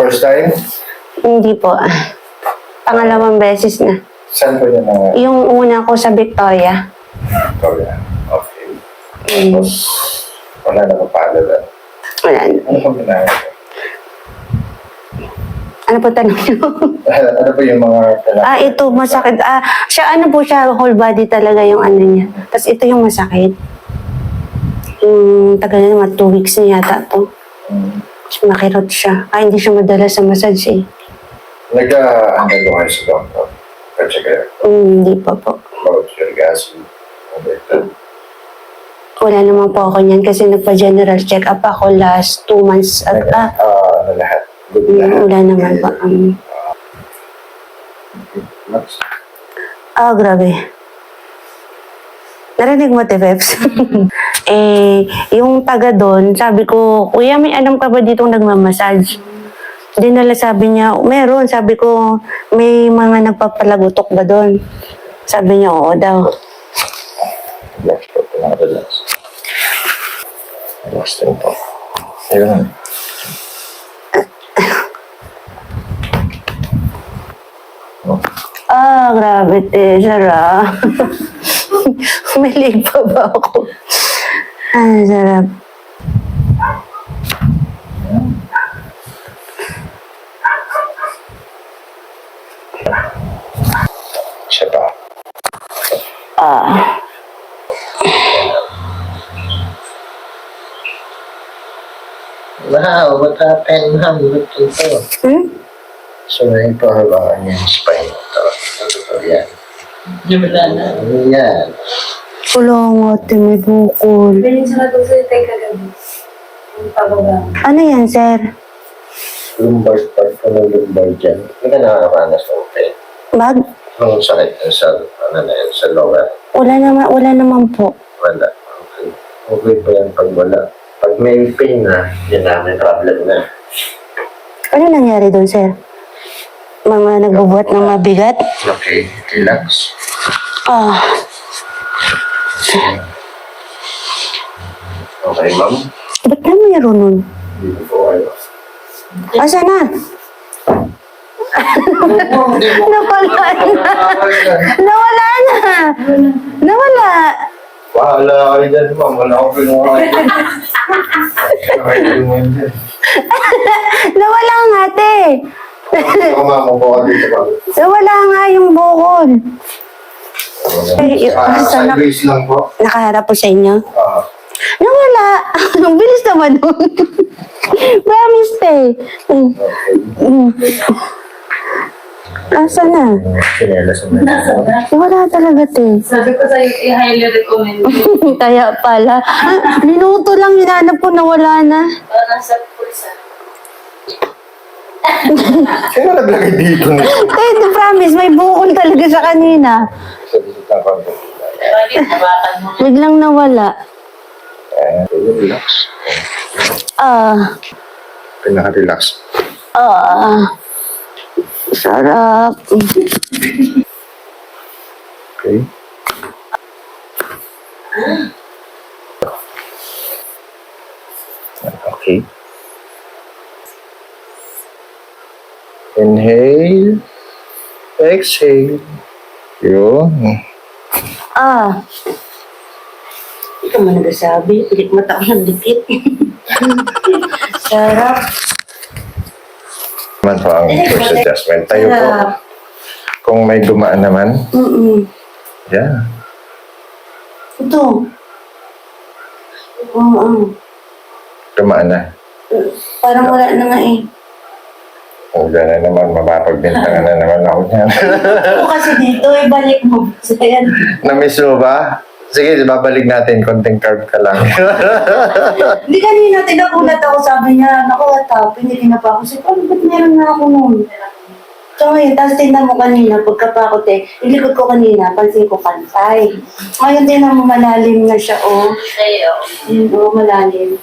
first time? Hindi po. Pangalawang beses na. Saan po yun na? Yung una ko sa Victoria. Victoria. Okay. Tapos, wala na mapaalala. Wala na. Ano pong ginagawa? Ano po tanong niyo? Ano po yung mga... Ito masakit. Siya ano po siya, whole body talaga yung ano niya. Tapos ito yung masakit. Tagal na naman, 2 weeks na yata to. Makirot siya. Hindi siya madala sa massage eh. Nag-handle ko kayo sa doctor? Kasi kayo? Hindi pa po. About your gas? Wala naman po ako niyan kasi nagpa-general check-up ako last 2 months. Ano lahat? Wala naman po. Grabe. Narinig mo, Peps? Yung taga doon, sabi ko, Kuya, may alam ka ba ditong nagmamassage? Dinala, sabi niya, meron. Sabi ko, may mga nagpapalagutok ba doon? Sabi niya, oo daw. Relax po. Relax. Relax din po. Ayun. Grabe, Sarah. May leg pa ba ako? Sarap. Siya pa. Wow, what happened, ma'am? Look ito. So, ito hawakan niya yung spine. Ito. Yan. Wala na. Yan. Wala nga, may bukol. Ganyan sa natulog tayo kagabi. Yung pababa. Ano yan, sir? Lumbar part ko ng lumbar dyan. Hindi ka nakakaranas ng pain. Bag? Ang sakit yun sa, sa lower. Wala naman po. Wala. Okay. Okay pa yan pag wala. Pag may pain na, yun na, may problem na. Ano nangyari doon, sir? Mga nagbubuhat ng mabigat? Okay, relax. Okay, ma'am. Ba't na mayroon nun? Dito po kayo. Asa na? Nawala na. Nawala na. Nawala. Bahala kayo dyan, ma'am. Wala akong pinuha kayo. Nawala nga, te. Kumakupo ka dito, ma'am. Nawala nga yung bukol. Sideways lang po. Nakaharap po sa inyo? Nawala. Ang bilis naman nun. Promise, te. Asa na? Sinelas mo na. Wala talaga, te. Sabi ko sa'yo, i-highly recommend. Kaya pala. Minuto lang hinanap ko na wala na. Nasa pulsa. Sino naglagay dito? Te, promise, may bukol talaga sa kanina. Sa bisita pa. Bakit? Hawakan mo. Biglang nawala. Relax. Pinaka-relax. Sarap. Okay. Okay. Inhale. Exhale. Yun. Ito man nagsasabi. Pilit mata ko ng dikit. Sarap. Naman po ang first adjustment. Tayo po. Kung may dumaan naman. Yeah. Ito. Dumaan na. Parang wala na nga eh. Kung na naman, mapapagbintangan na naman ako niyan. Ito kasi dito, ibalik mo. Ayan. Na-miss mo ba? Sige, babalik natin. Konting carb ka lang. Hindi kanina, tinagulat ako. Sabi niya, naku, atap, hindi na pa ako. Sabi ko, ba't meron na ako noon? So ngayon, tapos tingnan mo kanina, pagkapakot ilikod ko kanina, pansin ko kansay. Ngayon, tingnan mo, malalim na siya, oh. Sa'yo. Malalim.